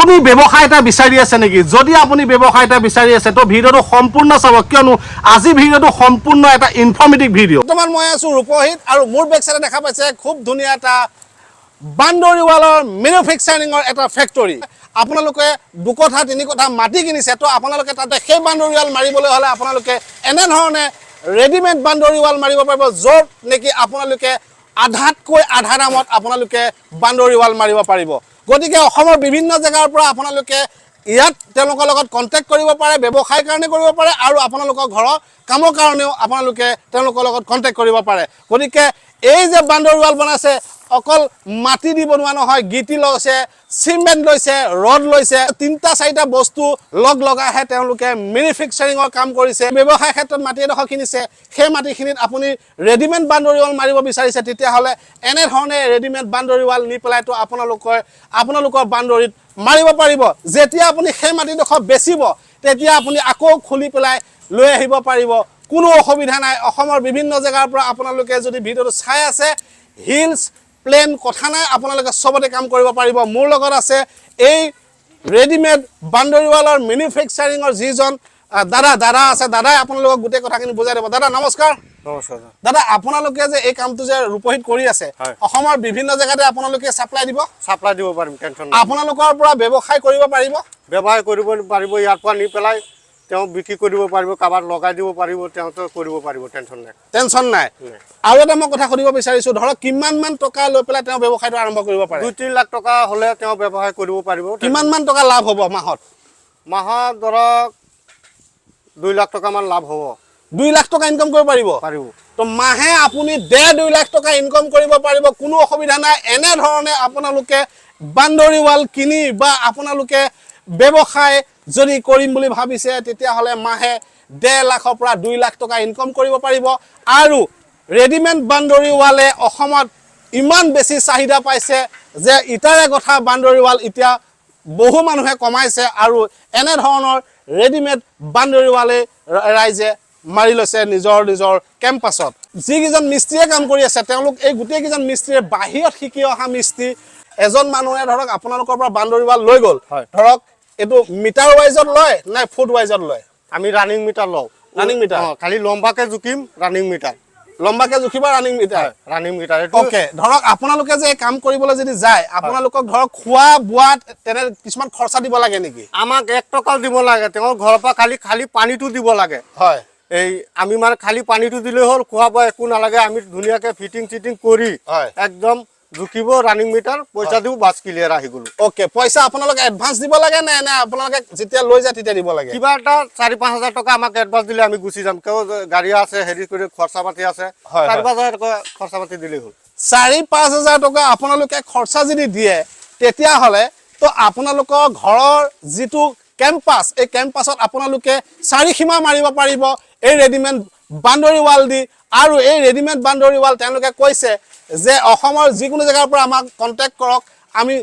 আপুনি ব্যৱসায় এটা বিচাৰি আছে নেকি যদি আপুনি ব্যৱসায় এটা বিচাৰি আছে তো ভিডিওটো সম্পূৰ্ণ চাব কিয়নো আজি ভিডিওটো সম্পূৰ্ণ এটা ইনফৰ্মেটিভ ভিডিও বৰ্তমান মই আছো ৰূপহীত আৰু মোৰ বেক সাইডে দেখা পাইছে খুব ধুনীয়া এটা বাউণ্ডাৰী ৱালৰ মেনুফেকচাৰিঙৰ এটা ফেক্টৰী আপোনালোকে দুকঠা তিনি কঠা মাটি কিনিছে তো আপোনালোকে তাতে সেই বাউণ্ডাৰী ৱাল মাৰিবলৈ হলে আপোনালোকে এনে ধৰণে ৰেডিমেড বাউণ্ডাৰী ৱাল মাৰিব পাৰিব য'ত নেকি আপোনালোকে আধাতকৈ আধা দামত আপোনালোকে বাউণ্ডাৰী ৱাল মাৰিব পাৰিব গতিকে অসমৰ বিভিন্ন জায়গাৰ পৰা আপোনালোকে ইয়াত তেওঁলোকৰ লগত কন্টাক্ট কৰিব পাৰে ব্যৱসায়ৰ কাৰণে কৰিব পাৰে আৰু আপোনালোকৰ ঘৰৰ কামৰ কাৰণেও আপোনালোকে তেওঁলোকৰ লগত কন্টাক্ট কৰিব পাৰে গতিকে এই যে বাউণ্ডাৰী ৱাল বনাইছে অকল মাটি দি বনোৱা নহয় গিটি লৈছে সিমেন্ট লৈছে ৰড লৈছে তিনটা চাৰিটা বস্তু লগ লগাহে তেওঁলোকে মেনুফেকচাৰিঙৰ কাম কৰিছে ব্যৱসায় ক্ষেত্ৰত মাটি এডোখৰ কিনিছে সেই মাটিখিনিত আপুনি ৰেডিমেড বাউণ্ডাৰী ৱাল মাৰিব বিচাৰিছে তেতিয়া হলে এনে ধৰণে ৰেডিমেড বাউণ্ডাৰী ৱাল নি পেলাই তো আপোনালোকৰ বাউণ্ডাৰীত মাৰিব পাৰিব যেতিয়া আপুনি সেই মাটিডোখৰ বেচিব তেতিয়া আপুনি আকৌ খুলি পেলাই লৈ আহিব পাৰিব কোনো অসুবিধা নাই অসমৰ বিভিন্ন জায়গাৰ পৰা আপোনালোকে যদি ভিডিওটো চাই আছে হিলছ প্লেন কথা নাই আপোনালোকে সবতে কাম কৰিব পাৰিব মোৰ লগত আছে এই ৰেডিমেড বাউণ্ডাৰী ৱালৰ মেনুফেকচাৰিঙৰ যিজন দাদা আছে দাদাই আপোনালোকক গোটেই কথাখিনি বুজাই দিব দাদা নমস্কাৰ নমস্কাৰ দাদা আপোনালোকে যে এই কামটো যে ৰূপহীত কৰি আছে অসমৰ বিভিন্ন জায়গাতে আপোনালোকে সাপ্লাই দিব পাৰিম টেনচন আপোনালোকৰ পৰা ব্যৱসায় কৰিব পাৰিব ব্যৱসায় কৰিব পাৰিব ইয়াৰ পৰা নি পেলাই তেওঁ বিক্ৰী কৰিব পাৰিব কাবাৰ লগাই দিব পাৰিব তেওঁ তো কৰিব পাৰিব টেনচন নাই আৰু এটা মই কথা সুধিব বিচাৰিছো ধৰক কিমান মান টকা লৈ পেলাই তেওঁ ব্যৱসায়টো আৰম্ভ কৰিব পাৰে 2-3 লাখ টকা হলে তেওঁ ব্যৱসায় কৰিব পাৰিব কিমান মান টকা লাভ হ'ব মাহত ধৰক 2 লাখ টকা মান লাভ হ'ব 2 লাখ টকা ইনকাম কৰিব পাৰিব তো মাহে আপুনি 2 লাখ টকা ইনকাম কৰিব পাৰিব কোনো অসুবিধা নাই এনে ধৰণে আপোনালোকে বাউণ্ডাৰী ৱাল কিনি বা আপোনালোকে ব্যৱসায় যদি কৰিম বুলি ভাবিছে তেতিয়া হলে মাহে 1.5 লাখৰ পৰা 2 লাখ টকা ইনকাম কৰিব পাৰিব আৰু ৰেডিমেড বাউণ্ডাৰী ৱালে অসমত ইমান বেছি চাহিদা পাইছে যে ইটাৰে কথা বাউণ্ডাৰী ৱাল এতিয়া বহু মানুহে কমাইছে আৰু এনে ধৰণৰ ৰেডিমেড বাউণ্ডাৰী ৱালে ৰাইজে মাৰি লৈছে নিজৰ কেম্পাছত যিকেইজন মিস্ত্ৰীয়ে কাম কৰি আছে তেওঁলোক এই গোটেই কেইজন মিস্ত্ৰীয়ে বাহিৰত শিকি অহা মিস্ত্ৰী এজন মানুহে ধৰক আপোনালোকৰ পৰা বাউণ্ডাৰী ৱাল লৈ গ'ল ধৰক এটো মিটাৰ ওয়াইজত লয় না ফুট ওয়াইজত লয় আমি ৰানিং মিটাৰ লও ৰানিং মিটাৰ খালি লম্বাকে জুকিম ৰানিং মিটাৰ লম্বাকে জুকিবা ৰানিং মিটাৰ ওকে ধৰক আপোনালোকে যে কাম কৰিবলৈ যদি যায় আপোনালোকক ধৰক খোৱা বোৱা তেনে কিছুমান খৰচা দিব লাগে নেকি আমাক 1 টকা দিব লাগে তেওঁ ঘৰৰ পৰা খালি পানীটো দিব লাগে হয় এই আমি মানে খালি পানীটো দিলে হল খোৱা বোৱা একো নালাগে আমি ধুনিয়াকে ফিটিং কৰি একদম জুকিব ৰানিং মিটাৰ পইচা দিও বাস ক্লিয়াৰ আহি গলো ওকে পইচা আপোনালোকে এডভান্স দিব লাগে না না আপোনালোকে যেতিয়া লৈ যায় তেতিয়া দিব লাগে কিবা এটা 4-5 টকা আমাক এডভান্স দিলে আমি গুছি যাম কেও গাড়ী আছে হেৰি কৰি খৰচা পাতি আছে 4-5 টকা খৰচা পাতি দিলে হল 4-5 টকা আপোনালোকে খৰচা যদি দিয়ে তেতিয়া হলে তো আপোনালোকৰ ঘৰৰ যিটো কেম্পাছ এই কেম্পাছত আপোনালোকে চাৰি সীমা মাৰিব পাৰিব এই ৰেডিমেড বাউণ্ডাৰী ৱাল দি আৰু এই ৰেডিমেড বাউণ্ডাৰী ৱাল তেওঁলোকে কৈছে যে অসমৰ যিকোনো জায়গাৰ পৰা আমাক কন্টাক্ট কৰক আমি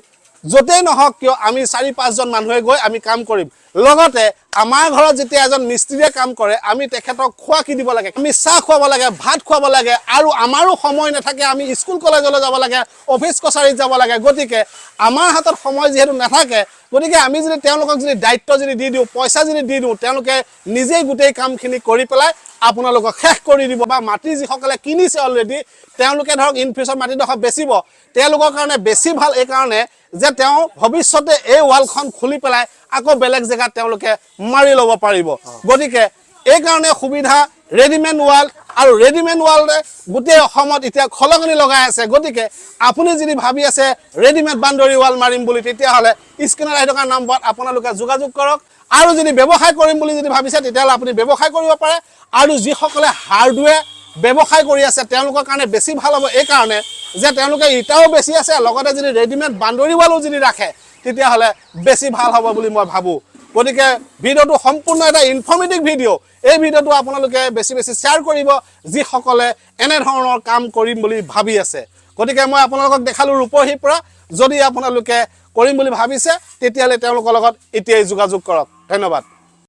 যতেই নহওক কিয় আমি 4-5 জন মানুহে গৈ আমি কাম কৰিম লগতে আমাৰ ঘৰত যেতিয়া এজন মিস্ত্ৰীয়ে কাম কৰে আমি তেখেতক খোৱা কি দিব লাগে আমি চাহ খুৱাব লাগে ভাত খুৱাব লাগে আৰু আমাৰো সময় নাথাকে আমি স্কুল কলেজলৈ যাব লাগে অফিচ কছাৰীত যাব লাগে গতিকে আমাৰ হাতত সময় যেহেতু নাথাকে গতিকে আমি যদি তেওঁলোকক যদি দায়িত্ব যদি দি দিও পইচা যদি দি দিও তেওঁলোকে নিজেই গোটেই কামখিনি কৰি পেলাই আপোনালোকক শেষ কৰি দিব বা মাটি যিসকলে কিনিছে অলৰেডি তেওঁলোকে ধৰক ইন ফিউচাৰ মাটিডোখৰ বেচিব তেওঁলোকৰ কাৰণে বেছি ভাল এই কাৰণে যে তেওঁ ভৱিষ্যতে এই ৱালখন খুলি পেলাই আকৌ বেলেগ জায়গাত তেওঁলোকে মাৰি ল'ব পাৰিব গতিকে এই কাৰণে সুবিধা ৰেডিমেড ৱাল আৰু ৰেডিমেড ৱালে গোটেই অসমত এতিয়া খলগনি লগাই আছে গতিকে আপুনি যদি ভাবি আছে ৰেডিমেড বাউণ্ডাৰী ৱাল মাৰিম বুলি তেতিয়া হলে স্ক্ৰিনত আহি থকা নম্বৰত আপোনালোকে যোগাযোগ কৰক আৰু যদি ব্যৱসায় কৰিম বুলি যদি ভাবিছে তেতিয়া হলে আপুনি ব্যৱসায় কৰিব পাৰে আৰু যিসকলে হাৰ্ডৱেৰ ব্যৱসায় কৰি আছে তেওঁলোকৰ কাৰণে বেছি ভাল হ'ব এই কাৰণে যে তেওঁলোকে ইটাও বেছি আছে লগতে যদি ৰেডিমেড বাউণ্ডাৰী ৱালো যদি ৰাখে তেতিয়া হলে বেছি ভাল হ'ব বুলি মই ভাবো গতিকে ভিডিওটো সম্পূৰ্ণ এটা ইনফৰ্মেটিভ ভিডিও এই ভিডিওটো আপোনালোকে বেছি শেয়াৰ কৰিব যিসকলে এনে ধৰণৰ কাম কৰিম বুলি ভাবি আছে গতিকে মই আপোনালোকক দেখালো ৰূপহীৰ পৰা যদি আপোনালোকে কৰিম বুলি ভাবিছে তেতিয়া হলে তেওঁলোকৰ লগত এতিয়াই যোগাযোগ কৰক ধন্যবাদ